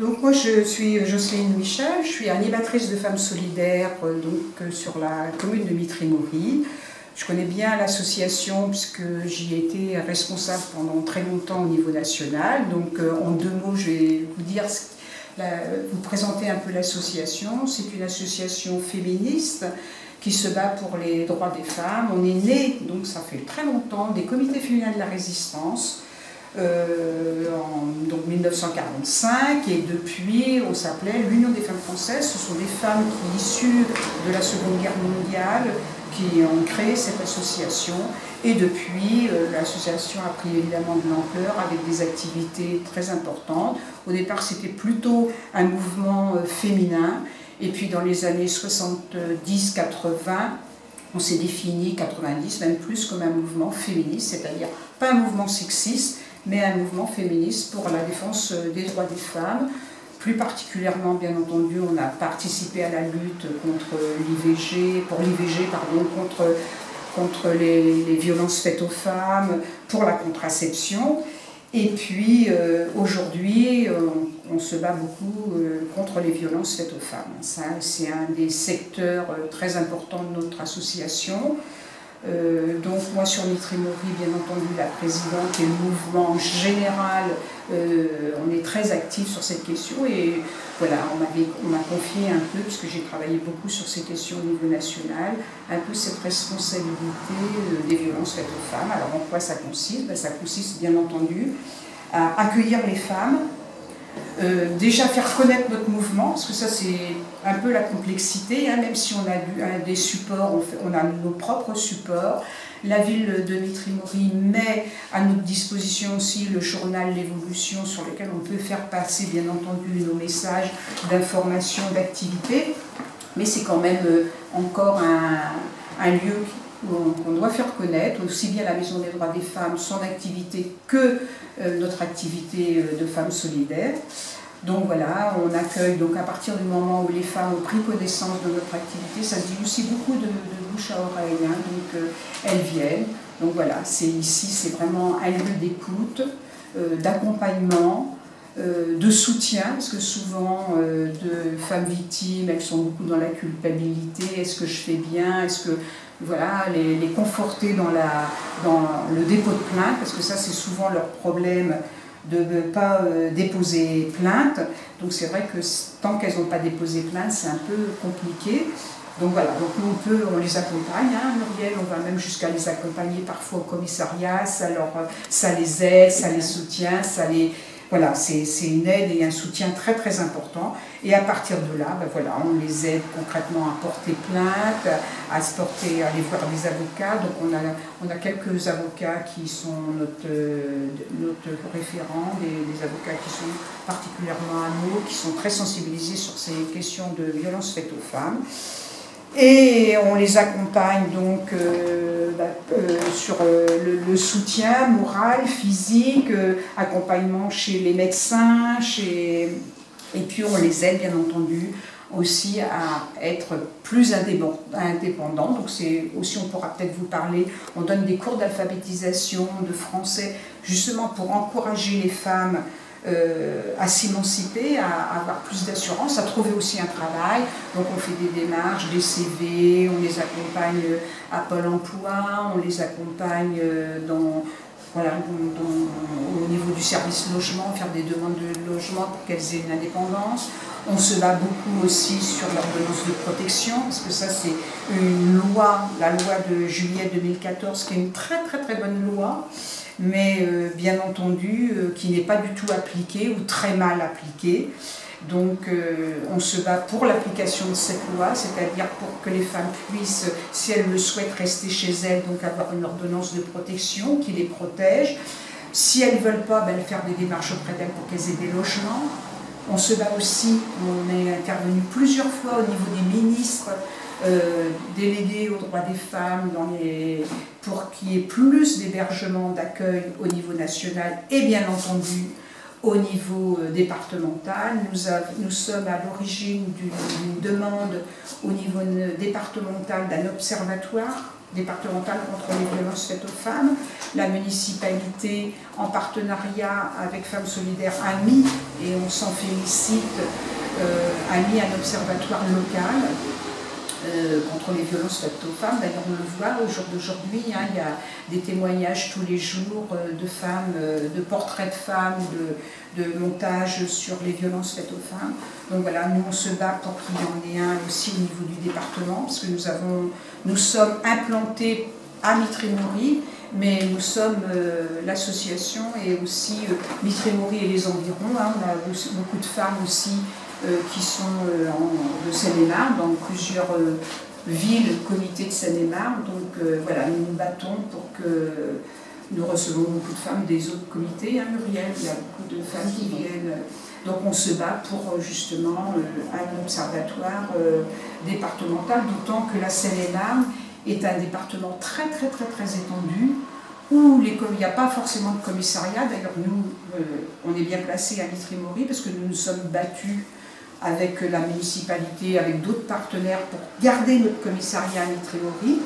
Donc moi je suis Jocelyne Michel, je suis animatrice de Femmes Solidaires sur la commune de Mitry-Mory. Je connais bien l'association puisque j'y ai été responsable pendant très longtemps au niveau national. Donc en deux mots je vais vous dire, vous présenter un peu l'association. C'est une association féministe qui se bat pour les droits des femmes. On est né, donc ça fait très longtemps, des comités féminins de la résistance. En 1945, et depuis on s'appelait l'Union des femmes françaises. Ce sont des femmes qui, issues de la Seconde Guerre mondiale, qui ont créé cette association, et depuis l'association a pris évidemment de l'ampleur avec des activités très importantes. Au départ c'était plutôt un mouvement féminin, et puis dans les années 70-80 on s'est défini, 90 même plus, comme un mouvement féministe, c'est-à-dire pas un mouvement sexiste, mais un mouvement féministe pour la défense des droits des femmes. Plus particulièrement, bien entendu, on a participé à la lutte contre l'IVG, contre les violences faites aux femmes, pour la contraception. Et puis aujourd'hui, on se bat beaucoup contre les violences faites aux femmes. Ça, c'est un des secteurs très importants de notre association. Donc moi sur Mitry-Mory, bien entendu, la présidente et le mouvement en général, on est très actifs sur cette question, et voilà, on m'a confié un peu, puisque j'ai travaillé beaucoup sur ces questions au niveau national, un peu cette responsabilité des violences faites aux femmes. Alors en quoi ça consiste? Ça consiste bien entendu à accueillir les femmes, déjà faire connaître notre mouvement, parce que ça c'est un peu la complexité, hein, même si on a des supports, on a nos propres supports. La ville de Mitry-Mory met à notre disposition aussi le journal L'Évolution, sur lequel on peut faire passer bien entendu nos messages d'information, d'activité, mais c'est quand même encore un lieu qu'on doit faire connaître, aussi bien la Maison des droits des femmes, son activité, que notre activité de femmes solidaires. Donc voilà, on accueille, donc à partir du moment où les femmes ont pris connaissance de notre activité, ça se dit aussi beaucoup de bouche à oreille, hein, donc elles viennent. Donc voilà, ici c'est vraiment un lieu d'écoute, d'accompagnement, de soutien, parce que souvent de femmes victimes, elles sont beaucoup dans la culpabilité. Est-ce que je fais bien? Est-ce que voilà, les conforter dans le dépôt de plainte, parce que ça c'est souvent leur problème, de ne pas déposer plainte. Donc c'est vrai que tant qu'elles n'ont pas déposé plainte, c'est un peu compliqué. Donc voilà, donc nous on les accompagne, hein, Muriel, on va même jusqu'à les accompagner parfois au commissariat, ça les aide, ça les soutient, voilà, c'est une aide et un soutien très très important. Et à partir de là, voilà, on les aide concrètement à porter plainte, à aller voir des avocats. Donc on a quelques avocats qui sont notre référent, des avocats qui sont particulièrement à nous, qui sont très sensibilisés sur ces questions de violences faites aux femmes. Et on les accompagne donc sur le soutien moral, physique, accompagnement chez les médecins, et puis on les aide bien entendu aussi à être plus indépendants. Donc c'est aussi, on pourra peut-être vous parler, on donne des cours d'alphabétisation, de français, justement pour encourager les femmes à s'émanciper, à avoir plus d'assurance, à trouver aussi un travail. Donc on fait des démarches, des CV, on les accompagne à Pôle emploi, on les accompagne au niveau du service logement, faire des demandes de logement pour qu'elles aient une indépendance. On se bat beaucoup aussi sur l'ordonnance de protection, parce que ça c'est une loi, la loi de juillet 2014, qui est une très très très bonne loi, mais bien entendu qui n'est pas du tout appliquée ou très mal appliquée. Donc on se bat pour l'application de cette loi, c'est-à-dire pour que les femmes puissent, si elles le souhaitent, rester chez elles, donc avoir une ordonnance de protection qui les protège. Si elles ne veulent pas, faire des démarches auprès d'elles pour qu'elles aient des logements. On se bat aussi, on est intervenu plusieurs fois au niveau des ministres délégués aux droits des femmes pour qu'il y ait plus d'hébergements, d'accueil au niveau national et bien entendu au niveau départemental. Nous sommes à l'origine d'une demande au niveau départemental d'un observatoire départementale contre les violences faites aux femmes. La municipalité, en partenariat avec Femmes Solidaires, a mis, et on s'en félicite, a mis un observatoire local contre les violences faites aux femmes. D'ailleurs, on le voit au jour d'aujourd'hui, il y a des témoignages tous les jours de femmes, de portraits de femmes, de montages sur les violences faites aux femmes. Donc voilà, nous on se bat pour qu'il y en ait un aussi au niveau du département, parce que nous sommes implantés à Mitry-Mory, mais nous sommes l'association et aussi Mitry-Mory et les environs. Hein, on a beaucoup de femmes aussi qui sont de Seine-et-Marne, dans plusieurs villes, comités de Seine-et-Marne. Donc voilà, nous nous battons pour que nous recevons beaucoup de femmes des autres comités. Hein, Muriel, il y a beaucoup de femmes qui viennent. Donc on se bat pour justement un observatoire départemental, d'autant que la Seine-et-Marne est un département très étendu, où il n'y a pas forcément de commissariat. D'ailleurs, nous, on est bien placés à Mitry-Mory parce que nous nous sommes battus avec la municipalité, avec d'autres partenaires pour garder notre commissariat à Mitry-Mory,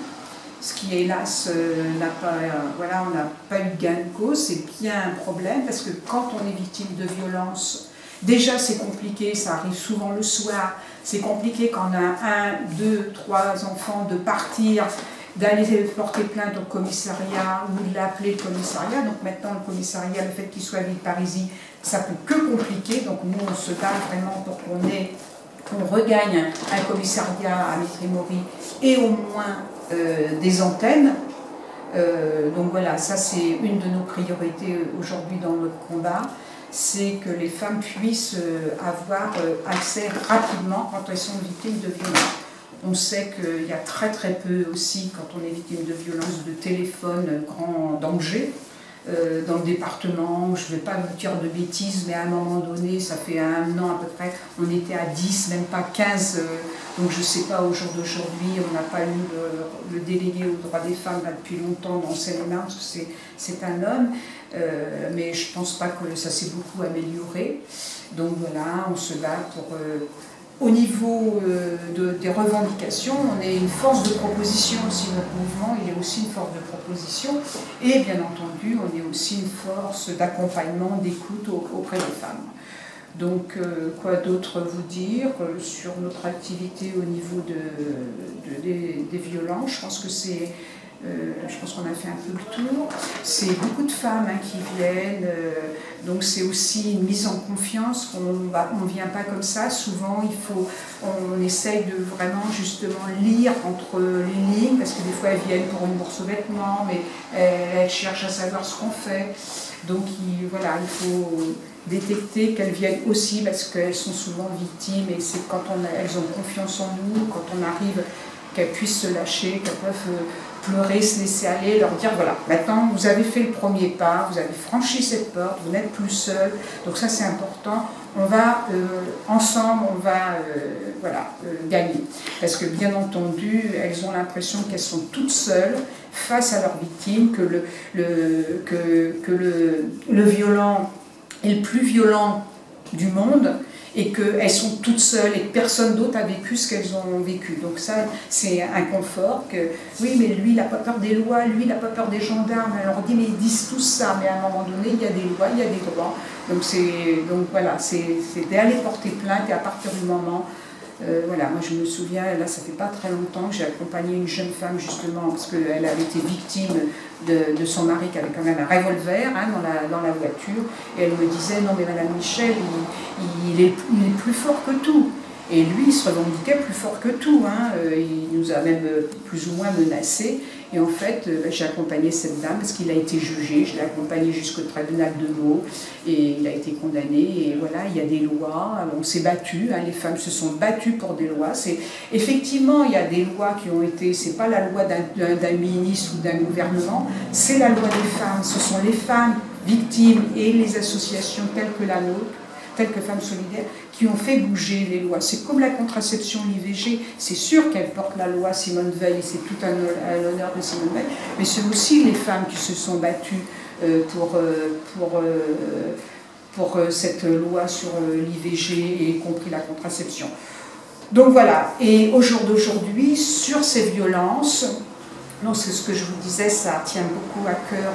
ce qui hélas on n'a pas eu de gain de cause. C'est bien un problème parce que quand on est victime de violence, déjà c'est compliqué, ça arrive souvent le soir, c'est compliqué quand on a 1, 2, 3 enfants de partir, d'aller porter plainte au commissariat ou de l'appeler le commissariat. Donc maintenant le commissariat, le fait qu'il soit à Villeparisis, ça peut que compliquer. Donc nous on se bat vraiment pour qu'on regagne un commissariat à Mitry-Mory et au moins des antennes. Donc voilà, ça c'est une de nos priorités aujourd'hui dans notre combat, c'est que les femmes puissent avoir accès rapidement quand elles sont victimes de violences. On sait qu'il y a très peu aussi, quand on est victime de violences, de téléphone grand danger. Dans le département, je ne vais pas vous dire de bêtises, mais à un moment donné, ça fait 1 an à peu près, on était à 10, même pas 15, donc je ne sais pas, au jour d'aujourd'hui, on n'a pas eu le délégué aux droits des femmes là, depuis longtemps dans Seine-et-Marne, parce que c'est un homme, mais je ne pense pas que ça s'est beaucoup amélioré. Donc voilà, on se bat pour... Au niveau des revendications, on est une force de proposition aussi, notre mouvement, il est aussi une force de proposition, et bien entendu, on est aussi une force d'accompagnement, d'écoute auprès des femmes. Donc, quoi d'autre vous dire sur notre activité au niveau des violences? Je pense que je pense qu'on a fait un peu le tour. C'est beaucoup de femmes qui viennent, donc c'est aussi une mise en confiance. On ne vient pas comme ça. Souvent, on essaye de vraiment justement lire entre les lignes, parce que des fois elles viennent pour une bourse aux vêtements, mais elles cherchent à savoir ce qu'on fait. Donc voilà, il faut détecter qu'elles viennent aussi parce qu'elles sont souvent victimes, et c'est quand elles ont confiance en nous, quand on arrive, qu'elles puissent se lâcher, qu'elles peuvent pleurer, se laisser aller, leur dire voilà, maintenant vous avez fait le premier pas, vous avez franchi cette porte, vous n'êtes plus seul, donc ça c'est important, on va ensemble, on va gagner. Parce que bien entendu, elles ont l'impression qu'elles sont toutes seules face à leurs victimes, que le violent est le plus violent du monde, et qu'elles sont toutes seules et que personne d'autre a vécu ce qu'elles ont vécu. Donc ça, c'est un confort que, oui, mais lui, il n'a pas peur des lois, lui, il n'a pas peur des gendarmes. Alors on dit, mais ils disent tous ça, mais à un moment donné, il y a des lois, il y a des droits. Donc voilà, c'est d'aller porter plainte, et à partir du moment... voilà, moi je me souviens, là ça fait pas très longtemps que j'ai accompagné une jeune femme justement parce qu'elle avait été victime de son mari qui avait quand même un revolver dans la voiture, et elle me disait non mais Madame Michel, il est plus fort que tout. Et lui, il se revendiquait plus fort que tout, il nous a même plus ou moins menacés. Et en fait, j'ai accompagné cette dame parce qu'il a été jugé, je l'ai accompagné jusqu'au tribunal de Meaux, et il a été condamné. Et voilà, il y a des lois, on s'est battu, les femmes se sont battues pour des lois. Effectivement, il y a des lois qui ont été, c'est pas la loi d'un ministre ou d'un gouvernement, c'est la loi des femmes. Ce sont les femmes victimes et les associations telles que la nôtre, telles que Femmes Solidaires, qui ont fait bouger les lois. C'est comme la contraception, l'IVG, c'est sûr qu'elle porte la loi Simone Veil, et c'est tout à l'honneur de Simone Veil, mais c'est aussi les femmes qui se sont battues pour cette loi sur l'IVG, et y compris la contraception. Donc voilà, et au jour d'aujourd'hui, sur ces violences, Non, c'est ce que je vous disais, ça tient beaucoup à cœur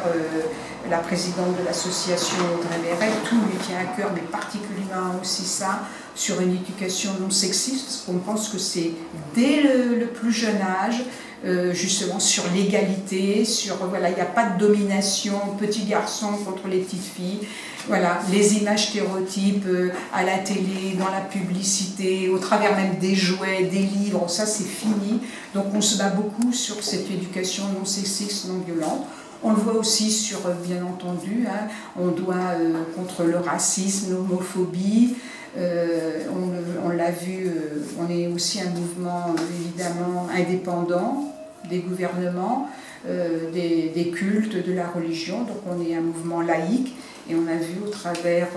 la présidente de l'association Audrey Méret, tout lui tient à cœur, mais particulièrement aussi ça, sur une éducation non sexiste, parce qu'on pense que c'est dès le plus jeune âge, justement sur l'égalité, sur voilà, il n'y a pas de domination, petits garçons contre les petites filles, voilà, les images stéréotypes à la télé, dans la publicité, au travers même des jouets, des livres, ça c'est fini. Donc on se bat beaucoup sur cette éducation non sexiste, non violente. On le voit aussi sur, bien entendu, hein, on doit contre le racisme, l'homophobie. On l'a vu, on est aussi un mouvement évidemment indépendant des gouvernements, des cultes, de la religion, donc on est un mouvement laïque et on a vu au travers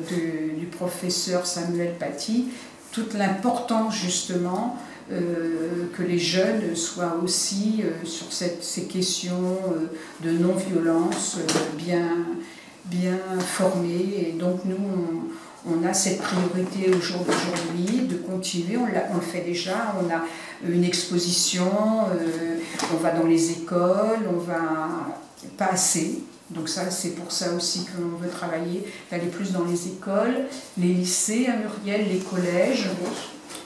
du professeur Samuel Paty toute l'importance justement que les jeunes soient aussi sur ces questions de non-violence bien formés. Et donc nous, on a cette priorité aujourd'hui de continuer, on le fait déjà, on a une exposition, on va dans les écoles, on va pas assez. Donc ça, c'est pour ça aussi que l'on veut travailler, d'aller plus dans les écoles, les lycées à Muriel, les collèges,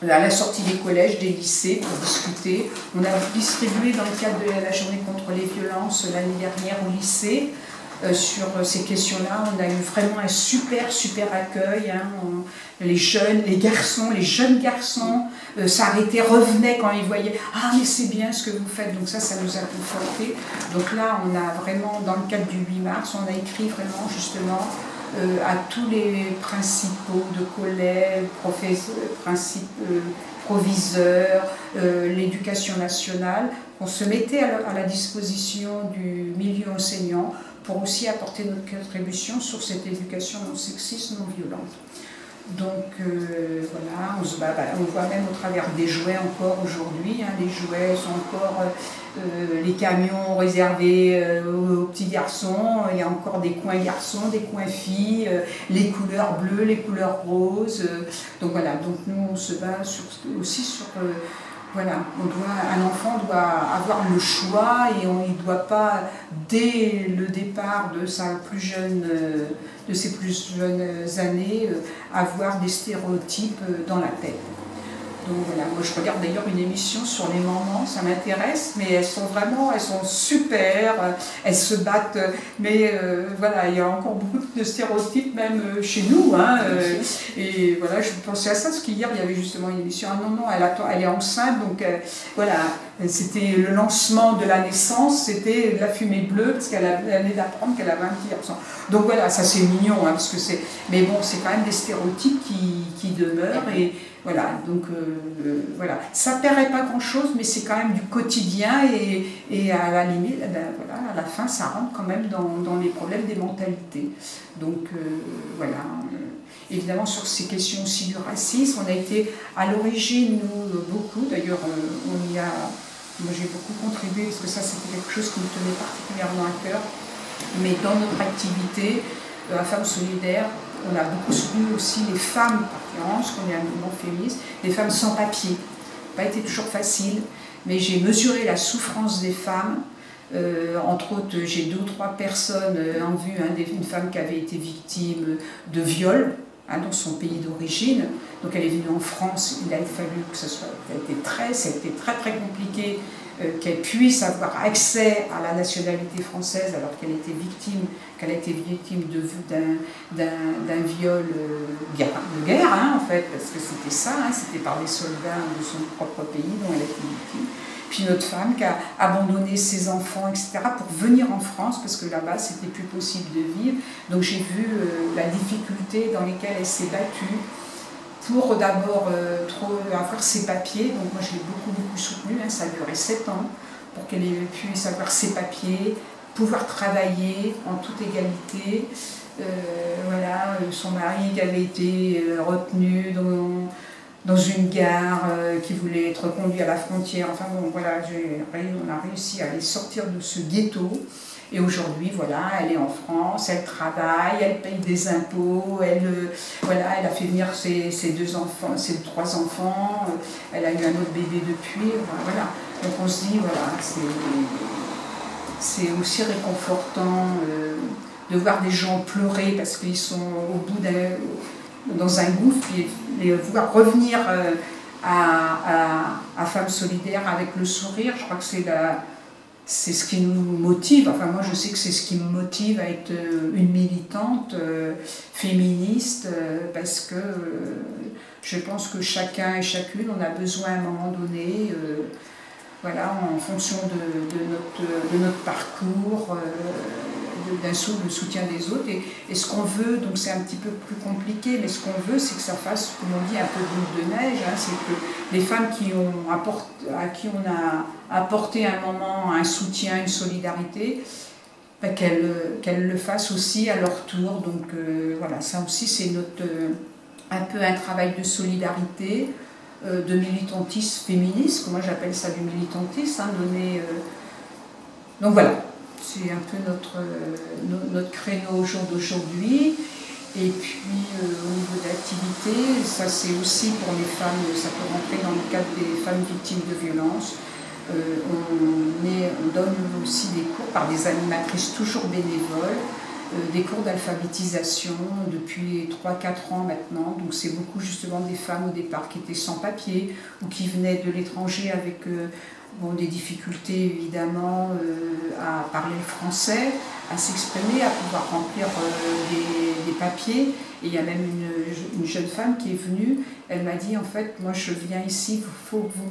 à la sortie des collèges, des lycées, pour discuter. On a distribué dans le cadre de la journée contre les violences l'année dernière au lycée, sur ces questions-là. On a eu vraiment un super accueil. Hein. Les jeunes garçons s'arrêtaient, revenaient quand ils voyaient « Ah, mais c'est bien ce que vous faites !» Donc ça nous a conforté. Donc là, on a vraiment, dans le cadre du 8 mars, on a écrit vraiment justement à tous les principaux de collèges, proviseurs, l'éducation nationale, on se mettait à la disposition du milieu enseignant pour aussi apporter notre contribution sur cette éducation non sexiste, non violente. Donc voilà, on voit même au travers des jouets encore aujourd'hui, hein, les jouets sont encore les camions réservés aux petits garçons, il y a encore des coins garçons, des coins filles, les couleurs bleues, les couleurs roses, donc voilà, donc nous on se bat aussi sur voilà, un enfant doit avoir le choix et il ne doit pas, dès le départ de ses plus jeunes années, avoir des stéréotypes dans la tête. Donc voilà, moi je regarde d'ailleurs une émission sur les mamans, ça m'intéresse, mais elles sont super, elles se battent, mais voilà, il y a encore beaucoup de stéréotypes même chez nous, hein, et voilà, je pensais à ça, parce qu'hier il y avait justement une émission, ah non, elle est enceinte, donc voilà, c'était le lancement de la naissance, c'était de la fumée bleue, parce qu'elle venait d'apprendre qu'elle avait un petit garçon. Donc voilà, ça c'est mignon, hein, parce que mais bon, c'est quand même des stéréotypes qui demeurent, et voilà, donc voilà, ça ne paraît pas grand-chose, mais c'est quand même du quotidien et à la limite, voilà, à la fin, ça rentre quand même dans les problèmes des mentalités. Donc voilà, évidemment sur ces questions aussi du racisme, on a été à l'origine, nous, beaucoup, d'ailleurs, moi j'ai beaucoup contribué, parce que ça c'était quelque chose qui me tenait particulièrement à cœur, mais dans notre activité, à Femmes Solidaires, on a beaucoup soutenu aussi les femmes, parce qu'on est un mouvement féministe, les femmes sans papier. Ça n'a pas été toujours facile, mais j'ai mesuré la souffrance des femmes. Entre autres, j'ai 2 ou 3 personnes en vue, hein, une femme qui avait été victime de viol dans son pays d'origine. Donc elle est venue en France, il a fallu que ça a été très compliqué qu'elle puisse avoir accès à la nationalité française alors qu'elle a été victime d'un viol de guerre, hein, en fait, parce que c'était ça, hein, c'était par des soldats de son propre pays dont elle a été victime. Puis une autre femme qui a abandonné ses enfants, etc., pour venir en France, parce que là-bas, c'était plus possible de vivre. Donc j'ai vu la difficulté dans laquelle elle s'est battue pour d'abord avoir ses papiers. Donc moi, je l'ai beaucoup soutenue, hein, ça a duré 7 ans, pour qu'elle ait pu avoir ses papiers, pouvoir travailler en toute égalité. Voilà, son mari qui avait été retenu dans une gare, qui voulait être conduit à la frontière. Enfin bon, voilà, on a réussi à les sortir de ce ghetto. Et aujourd'hui, voilà, elle est en France, elle travaille, elle paye des impôts, elle a fait venir ses 3 enfants, elle a eu un autre bébé depuis, voilà. Donc on se dit, voilà, c'est aussi réconfortant de voir des gens pleurer parce qu'ils sont au bout dans un gouffre et voir revenir à Femmes Solidaires avec le sourire. Je crois que c'est ce qui nous motive. Enfin, moi, je sais que c'est ce qui me motive à être une militante féministe parce que je pense que chacun et chacune, on a besoin à un moment donné, voilà, en fonction de notre parcours, d'un le soutien des autres. Et ce qu'on veut, donc c'est un petit peu plus compliqué, mais ce qu'on veut, c'est que ça fasse, comme on dit, un peu boule de neige. Hein, c'est que les femmes à qui on a apporté un moment un soutien, une solidarité, ben, qu'elles le fassent aussi à leur tour. Donc voilà, ça aussi c'est un peu un travail de solidarité, de militantisme féministe, moi j'appelle ça du militantisme, hein, donc voilà, c'est un peu notre créneau au jour d'aujourd'hui. Et puis au niveau de l'activité, ça c'est aussi pour les femmes, ça peut rentrer dans le cadre des femmes victimes de violences. On donne aussi des cours par des animatrices toujours bénévoles, des cours d'alphabétisation depuis 3-4 ans maintenant. Donc c'est beaucoup justement des femmes au départ qui étaient sans papier ou qui venaient de l'étranger avec des difficultés évidemment à parler le français, à s'exprimer, à pouvoir remplir des papiers. Et il y a même une jeune femme qui est venue, elle m'a dit en fait, moi je viens ici, il faut que vous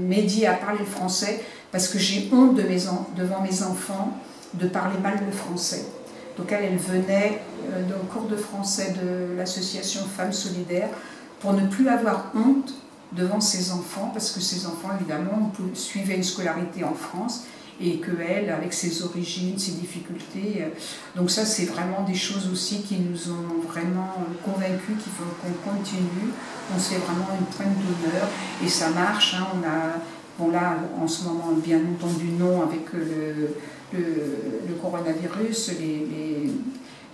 m'aidiez à parler le français parce que j'ai honte devant mes enfants de parler mal le français. Donc elle venait au cours de français de l'association Femmes Solidaires pour ne plus avoir honte devant ses enfants, parce que ses enfants, évidemment, suivaient une scolarité en France, et qu'elle, avec ses origines, ses difficultés, donc ça, c'est vraiment des choses aussi qui nous ont vraiment convaincus, qu'il faut qu'on continue, on se fait vraiment une pointe d'honneur, et ça marche, hein, là, en ce moment, bien entendu, non, avec le coronavirus,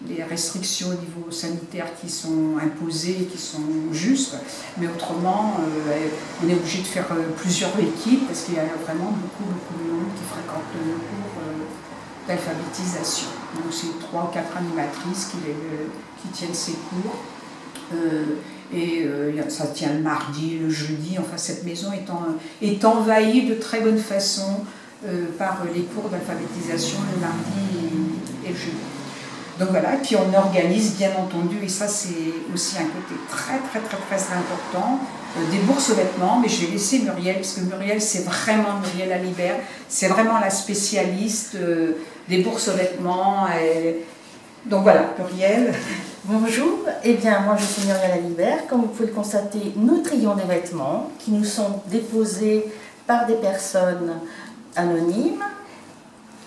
les restrictions au niveau sanitaire qui sont imposées, qui sont justes, mais autrement, on est obligé de faire plusieurs équipes parce qu'il y a vraiment beaucoup de monde qui fréquente le cours d'alphabétisation. Donc c'est 3 ou 4 animatrices qui tiennent ces cours. Ça tient le mardi, le jeudi, enfin cette maison est envahie de très bonne façon par les cours d'alphabétisation le mardi et le jeudi. Donc voilà, et puis on organise bien entendu, et ça c'est aussi un côté très important, des bourses aux vêtements, mais je vais laisser Muriel, parce que Muriel c'est vraiment Muriel Alibert, c'est vraiment la spécialiste des bourses aux vêtements. Donc voilà, Muriel. Bonjour, eh bien moi je suis Muriel Alibert. Comme vous pouvez le constater, nous trions des vêtements qui nous sont déposés par des personnes anonymes.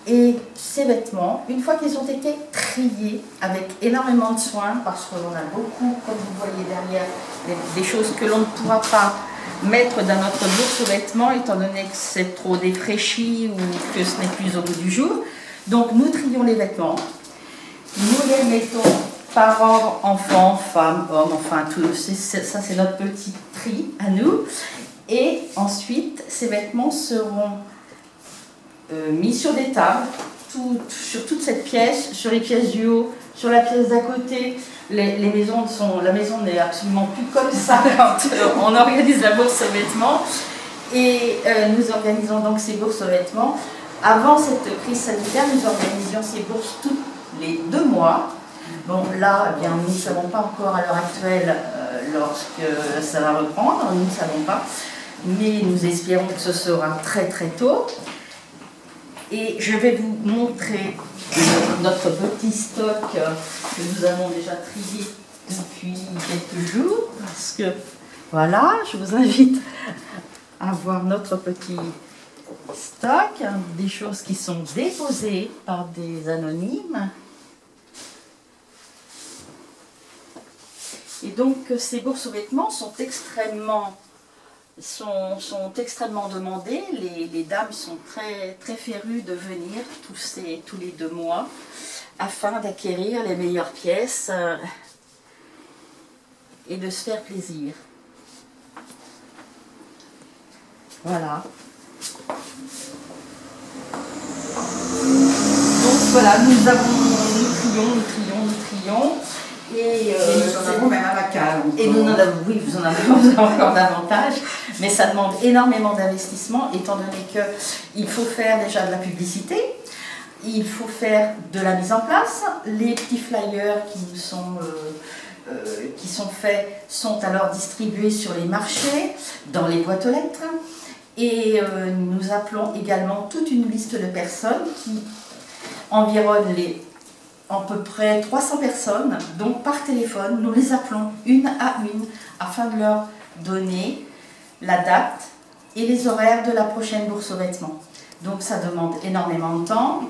Et ces vêtements, une fois qu'ils ont été triés avec énormément de soin, parce qu'on a beaucoup, comme vous voyez derrière, des choses que l'on ne pourra pas mettre dans notre bourse aux vêtements, étant donné que c'est trop défraîchi ou que ce n'est plus au goût du jour. Donc nous trions les vêtements, nous les mettons par ordre, enfants, femmes, hommes, enfin tout, ça c'est notre petit tri à nous. Et ensuite, ces vêtements seront mis sur des tables, sur toute cette pièce, sur les pièces du haut, sur la pièce d'à côté. La maison n'est absolument plus comme ça quand on organise la bourse aux vêtements. Et nous organisons donc ces bourses aux vêtements. Avant cette crise sanitaire, nous organisions ces bourses tous les 2 mois. Bon, là, eh bien, nous ne savons pas encore à l'heure actuelle lorsque ça va reprendre, nous ne savons pas. Mais nous espérons que ce sera très tôt. Et je vais vous montrer notre petit stock que nous avons déjà trié depuis quelques jours. Parce que, voilà, je vous invite à voir notre petit stock, des choses qui sont déposées par des anonymes. Et donc, ces bourses aux vêtements sont extrêmement demandées. Les dames sont très férues de venir tous les 2 mois afin d'acquérir les meilleures pièces et de se faire plaisir. Voilà. Donc voilà, nous trions. Et nous en avons même à la cale. Et nous en avons, oui, vous en avez encore davantage, mais ça demande énormément d'investissement, étant donné qu'il faut faire déjà de la publicité, il faut faire de la mise en place. Les petits flyers qui sont faits sont alors distribués sur les marchés, dans les boîtes aux lettres. Et nous appelons également toute une liste de personnes qui environnent à peu près 300 personnes. Donc par téléphone, nous les appelons une à une afin de leur donner la date et les horaires de la prochaine bourse aux vêtements. Donc ça demande énormément de temps.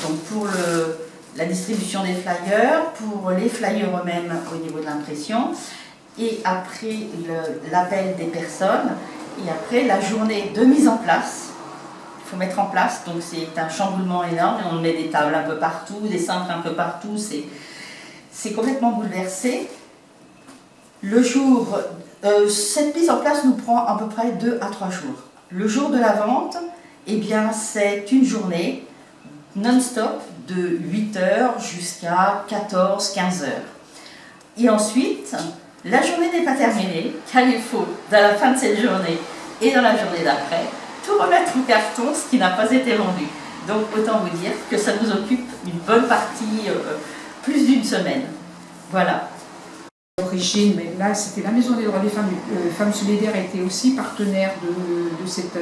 Donc pour la distribution des flyers, pour les flyers eux-mêmes au niveau de l'impression, et après l'appel des personnes, et après la journée de mise en place. Il faut mettre en place, donc c'est un chamboulement énorme, on met des tables un peu partout, des cintres un peu partout, c'est complètement bouleversé. Le jour, cette mise en place nous prend à peu près 2 à 3 jours. Le jour de la vente, eh bien c'est une journée non-stop de 8h jusqu'à 14-15h. Et ensuite, la journée n'est pas terminée, car il faut, dans la fin de cette journée et dans la journée d'après, tout remettre au carton, ce qui n'a pas été vendu. Donc autant vous dire que ça nous occupe une bonne partie, plus d'une semaine. Voilà. L'origine, mais là c'était la Maison des droits des femmes. Femmes solidaires était aussi partenaire de cette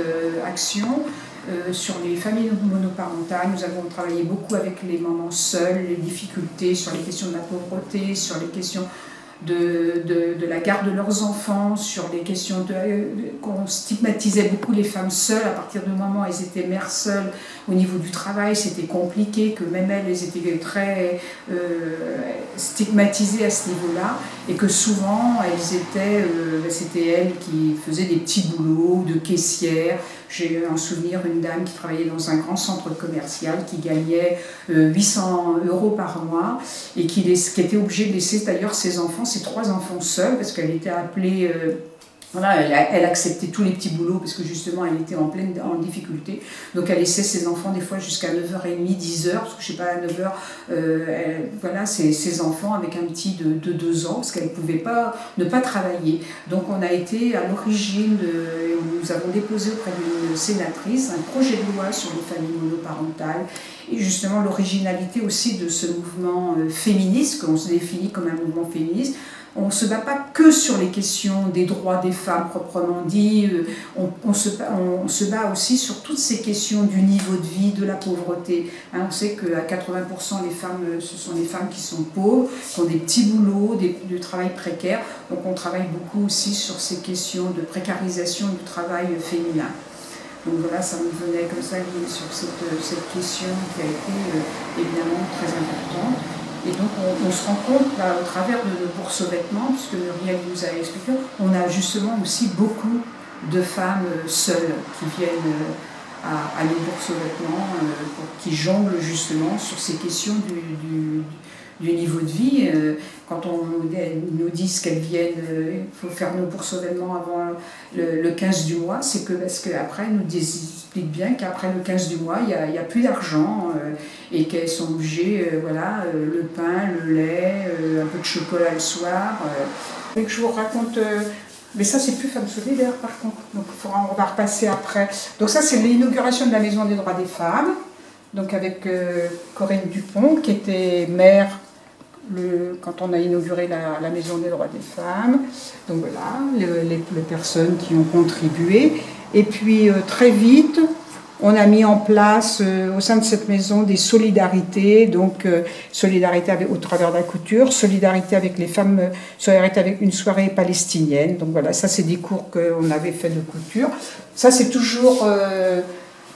action. Sur les familles monoparentales, nous avons travaillé beaucoup avec les mamans seules, les difficultés sur les questions de la pauvreté, sur les questions de la garde de leurs enfants, sur les questions qu'on stigmatisait beaucoup les femmes seules. À partir du moment où elles étaient mères seules, au niveau du travail, c'était compliqué, que même elles étaient très stigmatisées à ce niveau-là, et que souvent c'était elles qui faisaient des petits boulots de caissière. J'ai en souvenir une dame qui travaillait dans un grand centre commercial qui gagnait 800 € par mois et qui était obligée de laisser d'ailleurs ses 3 enfants seuls, parce qu'elle était appelée... Voilà, elle acceptait tous les petits boulots parce que justement elle était en difficulté. Donc elle laissait ses enfants des fois jusqu'à 9h30, 10h, parce que je sais pas, à 9h, voilà, ses enfants avec un petit de 2 ans, parce qu'elle ne pouvait pas ne pas travailler. Donc on a été à l'origine, nous avons déposé auprès d'une sénatrice un projet de loi sur les familles monoparentales, et justement l'originalité aussi de ce mouvement féministe, qu'on se définit comme un mouvement féministe. On ne se bat pas que sur les questions des droits des femmes proprement dit, on se bat aussi sur toutes ces questions du niveau de vie, de la pauvreté. On sait qu'à 80% les femmes, ce sont des femmes qui sont pauvres, qui ont des petits boulots, du travail précaire. Donc on travaille beaucoup aussi sur ces questions de précarisation du travail féminin. Donc voilà, ça me venait comme ça sur cette question qui a été évidemment très importante. Et donc on se rend compte là, au travers de bourses aux vêtements, puisque Muriel vous a expliqué, on a justement aussi beaucoup de femmes seules qui viennent à les bourses aux vêtements, qui jonglent justement sur ces questions du niveau de vie. Quand on nous dit qu'elles viennent, il faut faire nos bourses aux vêtements avant le 15 du mois, c'est que parce qu'après, elles nous expliquent bien qu'après le 15 du mois, il n'y a plus d'argent et qu'elles sont obligées, voilà, le pain, le lait, un peu de chocolat le soir. Et que je vous raconte... mais ça, c'est plus Femmes solidaires, par contre. Donc, on va repasser après. Donc ça, c'est l'inauguration de la Maison des droits des femmes. Donc avec Corinne Dupont, qui était maire quand on a inauguré la Maison des droits des femmes. Donc voilà, les personnes qui ont contribué. Et puis très vite, on a mis en place au sein de cette maison des solidarités, donc solidarité au travers de la couture, solidarité avec les femmes, solidarité avec une soirée palestinienne. Donc voilà, ça c'est des cours qu'on avait fait de couture. Ça c'est toujours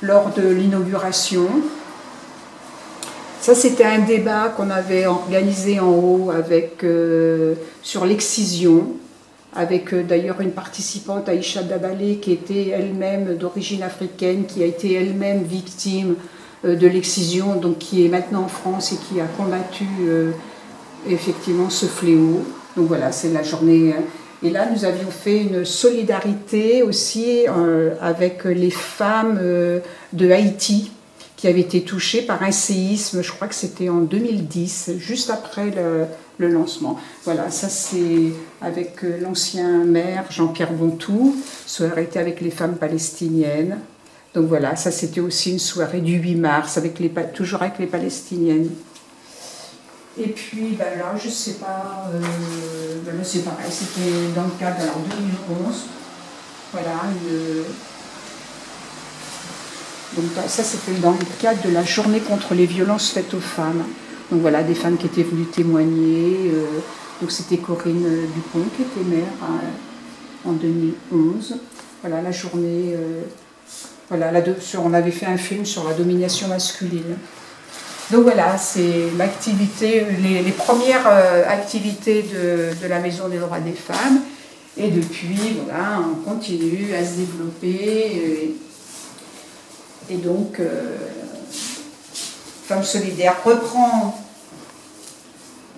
lors de l'inauguration. Ça, c'était un débat qu'on avait organisé en haut sur l'excision, avec d'ailleurs une participante, Aïcha Dabalé, qui était elle-même d'origine africaine, qui a été elle-même victime de l'excision, donc qui est maintenant en France et qui a combattu effectivement ce fléau. Donc voilà, c'est la journée Et là, nous avions fait une solidarité aussi avec les femmes de Haïti qui avaient été touchées par un séisme, je crois que c'était en 2010, juste après le lancement. Voilà, ça c'est avec l'ancien maire Jean-Pierre Bontou, soirée avec les femmes palestiniennes. Donc voilà, ça c'était aussi une soirée du 8 mars, toujours avec les Palestiniennes. Et puis ben là, je sais pas, ben là c'est pareil, c'était dans le cadre de 2011. Voilà, donc ça c'était dans le cadre de la journée contre les violences faites aux femmes. Donc voilà, des femmes qui étaient venues témoigner. Donc c'était Corinne Dupont qui était maire en 2011. Voilà, la journée. Voilà, on avait fait un film sur la domination masculine. Donc voilà, c'est l'activité, les premières activités de la Maison des droits des femmes. Et depuis, voilà, on continue à se développer. Et donc, Femmes Solidaires reprend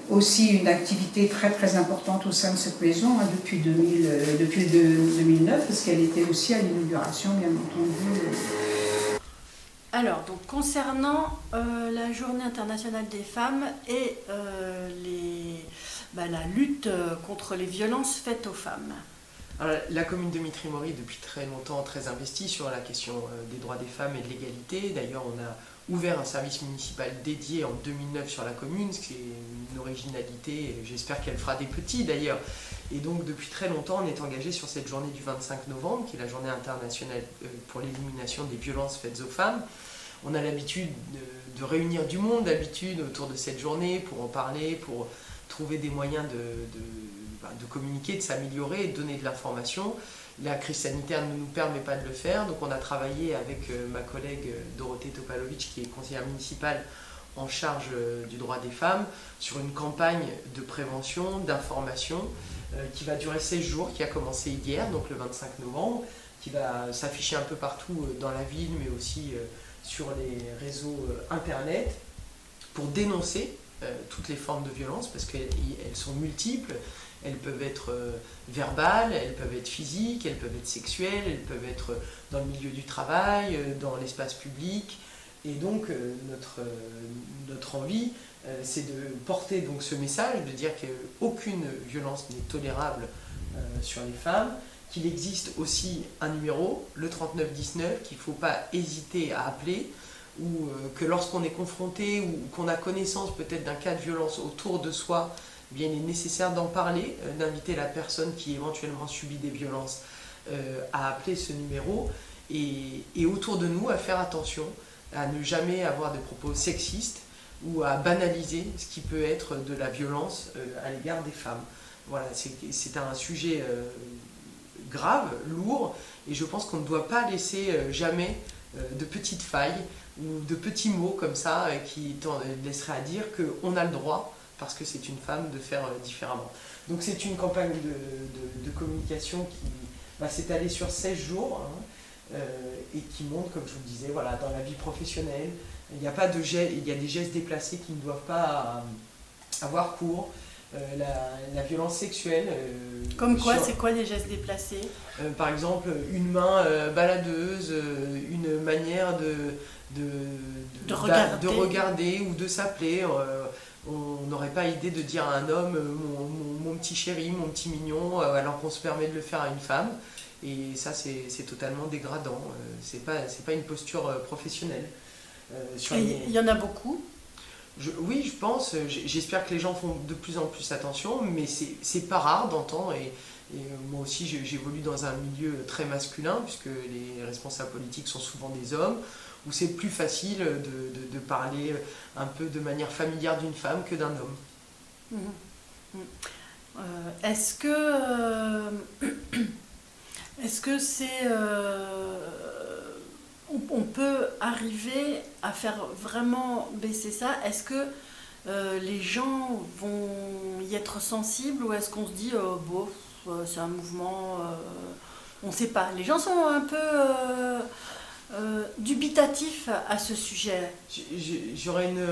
aussi une activité très très importante au sein de cette maison depuis 2009, parce qu'elle était aussi à l'inauguration, bien entendu. Alors, donc concernant la Journée internationale des femmes et la lutte contre les violences faites aux femmes. Alors, la commune de Mitry-Mory est depuis très longtemps très investie sur la question des droits des femmes et de l'égalité. D'ailleurs, on a ouvert un service municipal dédié en 2009 sur la commune, ce qui est une originalité, et j'espère qu'elle fera des petits d'ailleurs. Et donc depuis très longtemps, on est engagé sur cette journée du 25 novembre, qui est la journée internationale pour l'élimination des violences faites aux femmes. On a l'habitude de réunir du monde d'habitude autour de cette journée pour en parler, pour trouver des moyens de communiquer, de s'améliorer et de donner de l'information. La crise sanitaire ne nous permet pas de le faire, donc on a travaillé avec ma collègue Dorothée Topalovic, qui est conseillère municipale en charge du droit des femmes, sur une campagne de prévention, d'information, qui va durer 16 jours, qui a commencé hier, donc le 25 novembre, qui va s'afficher un peu partout dans la ville, mais aussi sur les réseaux internet, pour dénoncer toutes les formes de violence, parce qu'elles sont multiples. Elles peuvent être verbales, elles peuvent être physiques, elles peuvent être sexuelles, elles peuvent être dans le milieu du travail, dans l'espace public. Et donc notre envie, c'est de porter donc ce message, de dire qu'aucune violence n'est tolérable sur les femmes, qu'il existe aussi un numéro, le 3919, qu'il ne faut pas hésiter à appeler, ou que lorsqu'on est confronté ou qu'on a connaissance peut-être d'un cas de violence autour de soi, eh bien, il est nécessaire d'en parler, d'inviter la personne qui éventuellement subit des violences à appeler ce numéro, et autour de nous à faire attention à ne jamais avoir des propos sexistes ou à banaliser ce qui peut être de la violence à l'égard des femmes. Voilà, c'est un sujet grave, lourd, et je pense qu'on ne doit pas laisser jamais de petites failles ou de petits mots comme ça qui laisseraient à dire qu'on a le droit, parce que c'est une femme, de faire différemment. Donc c'est une campagne de communication qui va s'étaler sur 16 jours et qui montre, comme je vous le disais, voilà, dans la vie professionnelle, il y a des gestes déplacés qui ne doivent pas avoir cours. La violence sexuelle. Comme quoi, c'est quoi des gestes déplacés ? Par exemple, une main baladeuse, une manière de regarder ou de s'appeler. On n'aurait pas idée de dire à un homme mon petit chéri, mon petit mignon, alors qu'on se permet de le faire à une femme. Et ça, c'est totalement dégradant. C'est pas une posture professionnelle. Il y en a beaucoup. Oui, je pense. J'espère que les gens font de plus en plus attention, mais c'est pas rare d'entendre. Et moi aussi, j'évolue dans un milieu très masculin, puisque les responsables politiques sont souvent des hommes, où c'est plus facile de parler un peu de manière familière d'une femme que d'un homme. Est-ce que c'est... on peut arriver à faire vraiment baisser ça ? Est-ce que les gens vont y être sensibles, ou est-ce qu'on se dit c'est un mouvement, on ne sait pas. Les gens sont un peu dubitatif à ce sujet. J'aurais une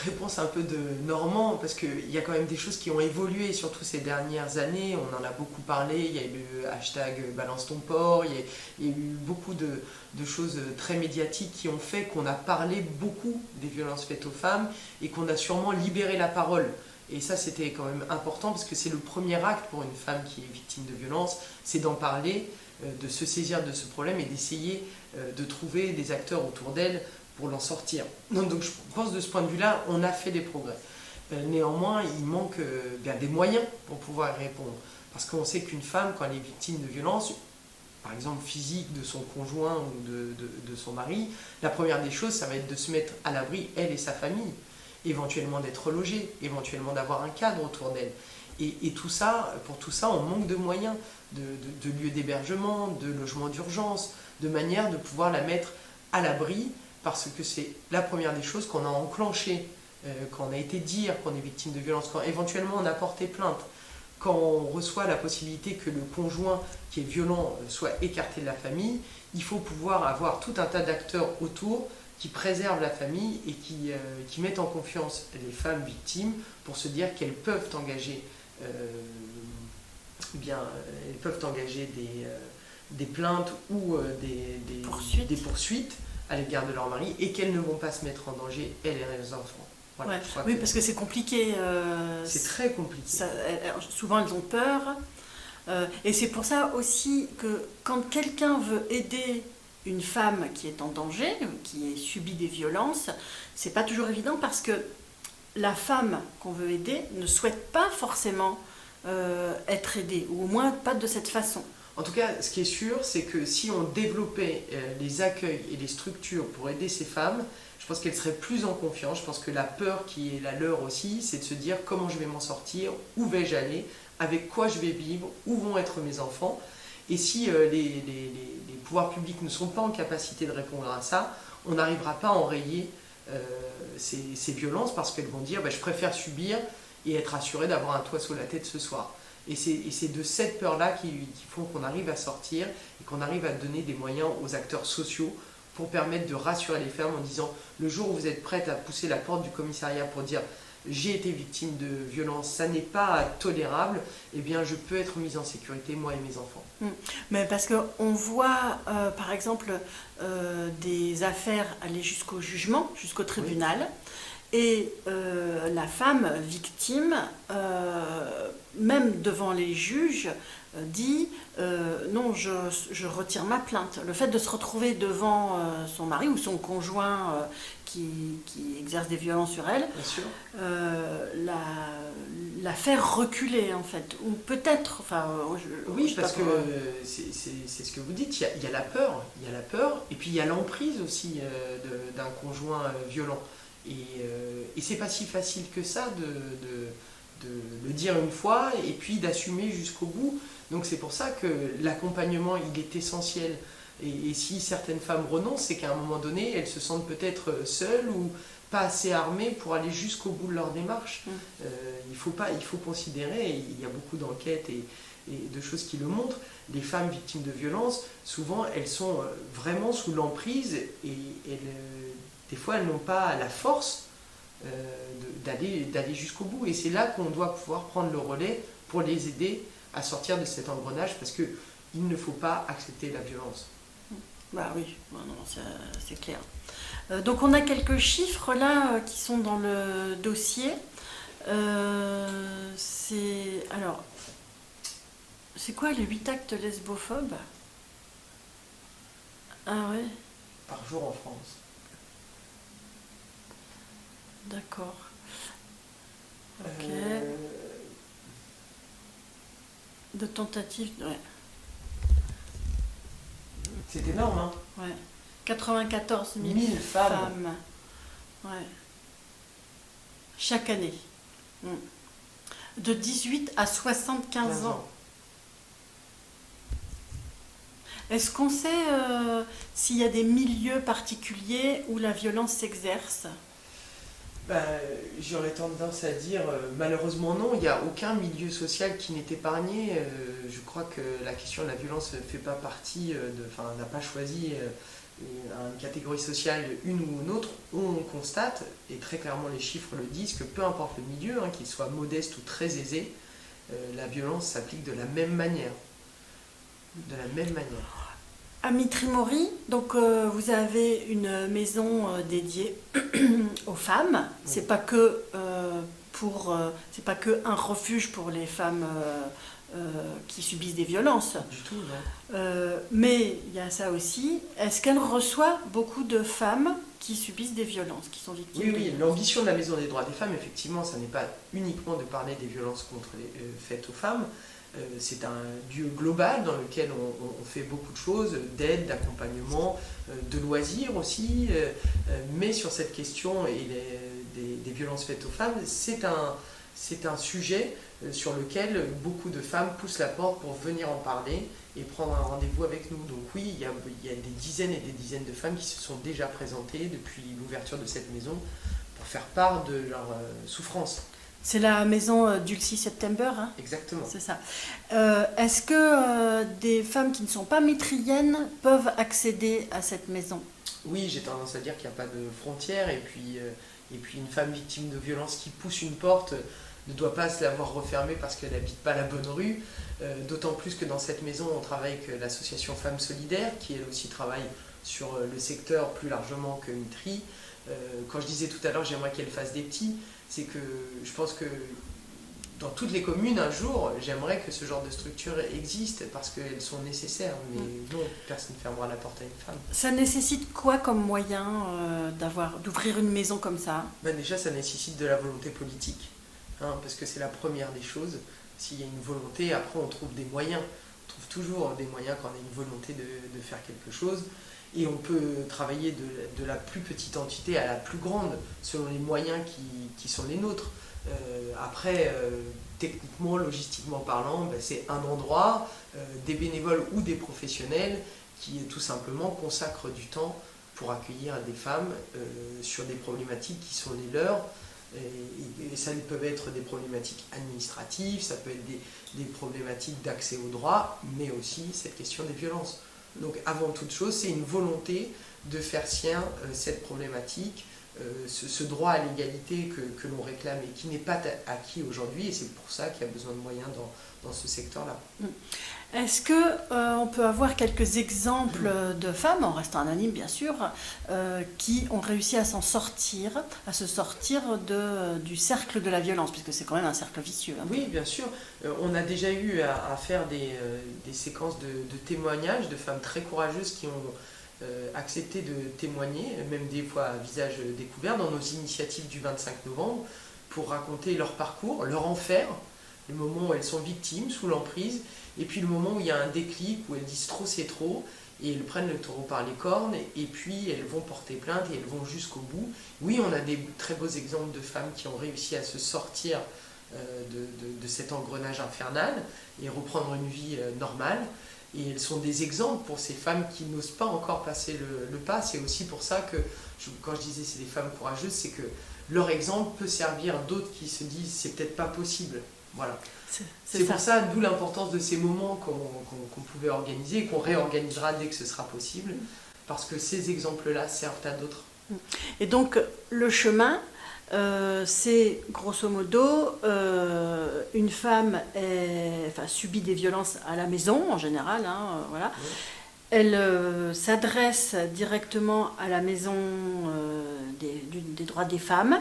réponse un peu de Normand, parce qu'il y a quand même des choses qui ont évolué, surtout ces dernières années. On en a beaucoup parlé, il y a eu le hashtag Balance ton porc, il y a eu beaucoup de choses très médiatiques qui ont fait qu'on a parlé beaucoup des violences faites aux femmes et qu'on a sûrement libéré la parole. Et ça, c'était quand même important, parce que c'est le premier acte pour une femme qui est victime de violence, c'est d'en parler, de se saisir de ce problème et d'essayer de trouver des acteurs autour d'elle pour l'en sortir. Donc je pense, de ce point de vue-là, on a fait des progrès. Néanmoins, il manque des moyens pour pouvoir y répondre. Parce qu'on sait qu'une femme, quand elle est victime de violence, par exemple physique, de son conjoint ou de son mari, la première des choses, ça va être de se mettre à l'abri, elle et sa famille, éventuellement d'être logée, éventuellement d'avoir un cadre autour d'elle. Et tout ça, pour tout ça, on manque de moyens, de lieux d'hébergement, de logements d'urgence, de manière de pouvoir la mettre à l'abri, parce que c'est la première des choses qu'on a enclenchées, quand on a été dire qu'on est victime de violence, quand éventuellement on a porté plainte, quand on reçoit la possibilité que le conjoint qui est violent soit écarté de la famille, il faut pouvoir avoir tout un tas d'acteurs autour qui préservent la famille et qui mettent en confiance les femmes victimes pour se dire qu'elles peuvent engager des plaintes ou des poursuites à l'égard de leur mari, et qu'elles ne vont pas se mettre en danger, elles et leurs enfants. Voilà, Ouais. Oui, parce que c'est compliqué. c'est très compliqué. Souvent, elles ont peur. Et c'est pour ça aussi que quand quelqu'un veut aider une femme qui est en danger, qui a subi des violences, c'est pas toujours évident, parce que la femme qu'on veut aider ne souhaite pas forcément être aidée, ou au moins pas de cette façon. En tout cas, ce qui est sûr, c'est que si on développait les accueils et les structures pour aider ces femmes, je pense qu'elles seraient plus en confiance. Je pense que la peur qui est la leur aussi, c'est de se dire comment je vais m'en sortir, où vais-je aller, avec quoi je vais vivre, où vont être mes enfants. Et si les pouvoirs publics ne sont pas en capacité de répondre à ça, on n'arrivera pas à enrayer ces violences, parce qu'elles vont dire je préfère subir et être assurée d'avoir un toit sous la tête ce soir. Et c'est de cette peur-là qui font qu'on arrive à sortir et qu'on arrive à donner des moyens aux acteurs sociaux pour permettre de rassurer les femmes en disant le jour où vous êtes prête à pousser la porte du commissariat pour dire j'ai été victime de violence, ça n'est pas tolérable, eh bien je peux être mise en sécurité, moi et mes enfants. Mais parce qu'on voit par exemple des affaires aller jusqu'au jugement, jusqu'au tribunal. Oui. Et la femme victime, même devant les juges, dit non, je retire ma plainte. Le fait de se retrouver devant son mari ou son conjoint qui exerce des violences sur elle, la faire reculer en fait. Ou peut-être, oui, parce que c'est ce que vous dites, il y a la peur, et puis il y a l'emprise aussi d'un conjoint violent. Et c'est pas si facile que ça de le dire une fois et puis d'assumer jusqu'au bout. Donc c'est pour ça que l'accompagnement, il est essentiel. Et si certaines femmes renoncent, c'est qu'à un moment donné, elles se sentent peut-être seules ou pas assez armées pour aller jusqu'au bout de leur démarche. Il faut considérer, et il y a beaucoup d'enquêtes et de choses qui le montrent, les femmes victimes de violences, souvent elles sont vraiment sous l'emprise et des fois, elles n'ont pas la force d'aller jusqu'au bout. Et c'est là qu'on doit pouvoir prendre le relais pour les aider à sortir de cet engrenage, parce qu'il ne faut pas accepter la violence. Bah oui, non, c'est clair. Donc on a quelques chiffres là qui sont dans le dossier. C'est quoi les 8 actes lesbophobes? Ah ouais. Par jour en France. D'accord. Ok. De tentatives, ouais. C'est énorme, hein? Ouais. 94 000 femmes. Ouais. Chaque année. De 18 à 75 ans. Est-ce qu'on sait s'il y a des milieux particuliers où la violence s'exerce? J'aurais tendance à dire malheureusement non, il n'y a aucun milieu social qui n'est épargné. Je crois que la question de la violence ne fait pas partie, n'a pas choisi une catégorie sociale, une ou une autre, on constate, et très clairement les chiffres le disent, que peu importe le milieu, qu'il soit modeste ou très aisé, la violence s'applique de la même manière. De la même manière. À Mitry-Mory, donc vous avez une maison dédiée aux femmes. Oui. C'est pas que c'est pas que un refuge pour les femmes qui subissent des violences. Du tout, non. Mais il y a ça aussi. Est-ce qu'elle reçoit beaucoup de femmes qui subissent des violences, qui sont victimes Oui, de oui. violences? L'ambition de la Maison des droits des femmes, effectivement, ça n'est pas uniquement de parler des violences faites aux femmes. C'est un lieu global dans lequel on fait beaucoup de choses, d'aide, d'accompagnement, de loisirs aussi. Mais sur cette question des violences faites aux femmes, c'est un sujet sur lequel beaucoup de femmes poussent la porte pour venir en parler et prendre un rendez-vous avec nous. Donc oui, il y a des dizaines et des dizaines de femmes qui se sont déjà présentées depuis l'ouverture de cette maison pour faire part de leur souffrance. C'est la maison Dulcie September, hein? Exactement. C'est ça. Est-ce que des femmes qui ne sont pas mitriennes peuvent accéder à cette maison? Oui, j'ai tendance à dire qu'il n'y a pas de frontières et puis une femme victime de violence qui pousse une porte ne doit pas se la voir refermée parce qu'elle n'habite pas la bonne rue. D'autant plus que dans cette maison, on travaille avec l'association Femmes Solidaires qui elle aussi travaille sur le secteur plus largement que Mitry. Quand je disais tout à l'heure j'aimerais qu'elle fasse des petits, c'est que je pense que dans toutes les communes, un jour, j'aimerais que ce genre de structure existe parce qu'elles sont nécessaires. Mais non, personne ne fermera la porte à une femme. Ça nécessite quoi comme moyen d'ouvrir une maison comme ça? Déjà, ça nécessite de la volonté politique, parce que c'est la première des choses. S'il y a une volonté, après on trouve des moyens. On trouve toujours des moyens quand on a une volonté de faire quelque chose. Et on peut travailler de la plus petite entité à la plus grande, selon les moyens qui sont les nôtres. Après, techniquement, logistiquement parlant, c'est un endroit, des bénévoles ou des professionnels qui tout simplement consacrent du temps pour accueillir des femmes sur des problématiques qui sont les leurs. Et ça peut être des problématiques administratives, ça peut être des problématiques d'accès aux droits, mais aussi cette question des violences. Donc avant toute chose, c'est une volonté de faire sien cette problématique, ce droit à l'égalité que l'on réclame et qui n'est pas acquis aujourd'hui, et c'est pour ça qu'il y a besoin de moyens dans ce secteur-là. Est-ce qu'on peut avoir quelques exemples de femmes, en restant anonymes bien sûr, qui ont réussi à se sortir du cercle de la violence, puisque c'est quand même un cercle vicieux. Oui, bien sûr. On a déjà eu à faire des séquences de témoignages de femmes très courageuses qui ont accepté de témoigner, même des fois à visage découvert, dans nos initiatives du 25 novembre, pour raconter leur parcours, leur enfer, le moment où elles sont victimes, sous l'emprise, et puis le moment où il y a un déclic, où elles disent trop c'est trop, et elles prennent le taureau par les cornes, et puis elles vont porter plainte, et elles vont jusqu'au bout. Oui, on a des très beaux exemples de femmes qui ont réussi à se sortir de cet engrenage infernal, et reprendre une vie normale. Et elles sont des exemples pour ces femmes qui n'osent pas encore passer le pas. C'est aussi pour ça que, quand je disais c'est des femmes courageuses, c'est que leur exemple peut servir d'autres qui se disent c'est peut-être pas possible. Voilà. C'est pour ça, d'où l'importance de ces moments qu'on pouvait organiser et qu'on réorganisera dès que ce sera possible, parce que ces exemples-là servent à d'autres. Et donc le chemin, c'est grosso modo une femme subit des violences à la maison en général, voilà. Oui. Elle s'adresse directement à la maison des droits des femmes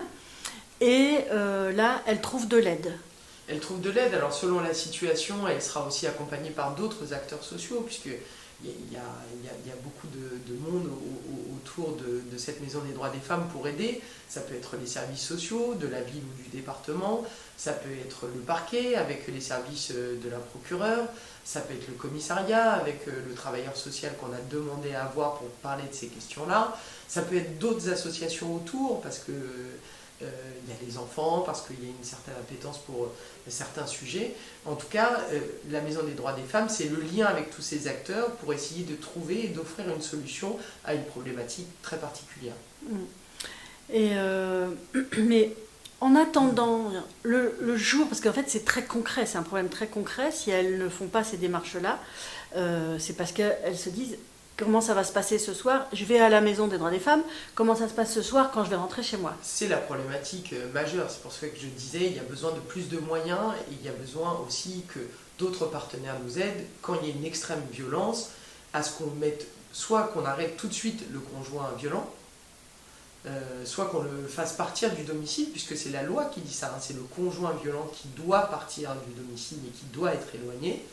et là elle trouve de l'aide. Elle trouve de l'aide, alors selon la situation, elle sera aussi accompagnée par d'autres acteurs sociaux, puisque il y a beaucoup de monde autour de cette maison des droits des femmes pour aider. Ça peut être les services sociaux de la ville ou du département, ça peut être le parquet avec les services de la procureure, ça peut être le commissariat avec le travailleur social qu'on a demandé à avoir pour parler de ces questions-là, ça peut être d'autres associations autour, parce que il y a les enfants, parce qu'il y a une certaine appétence pour certains sujets. En tout cas, la Maison des droits des femmes, c'est le lien avec tous ces acteurs pour essayer de trouver et d'offrir une solution à une problématique très particulière. Mais en attendant le jour, parce qu'en fait c'est très concret, c'est un problème très concret, si elles ne font pas ces démarches-là, c'est parce qu'elles se disent comment ça va se passer ce soir? Je vais à la maison des droits des femmes, comment ça se passe ce soir quand je vais rentrer chez moi? C'est la problématique majeure, c'est pour ça que je disais, il y a besoin de plus de moyens et il y a besoin aussi que d'autres partenaires nous aident quand il y a une extrême violence, à ce qu'on mette, soit qu'on arrête tout de suite le conjoint violent, soit qu'on le fasse partir du domicile, puisque c'est la loi qui dit ça, hein, c'est le conjoint violent qui doit partir du domicile et qui doit être éloigné,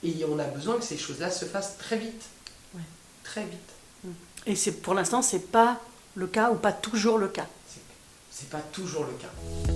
et on a besoin que ces choses-là se fassent très vite. Ouais. Très vite. Et pour l'instant, c'est pas le cas ou pas toujours le cas. C'est pas toujours le cas.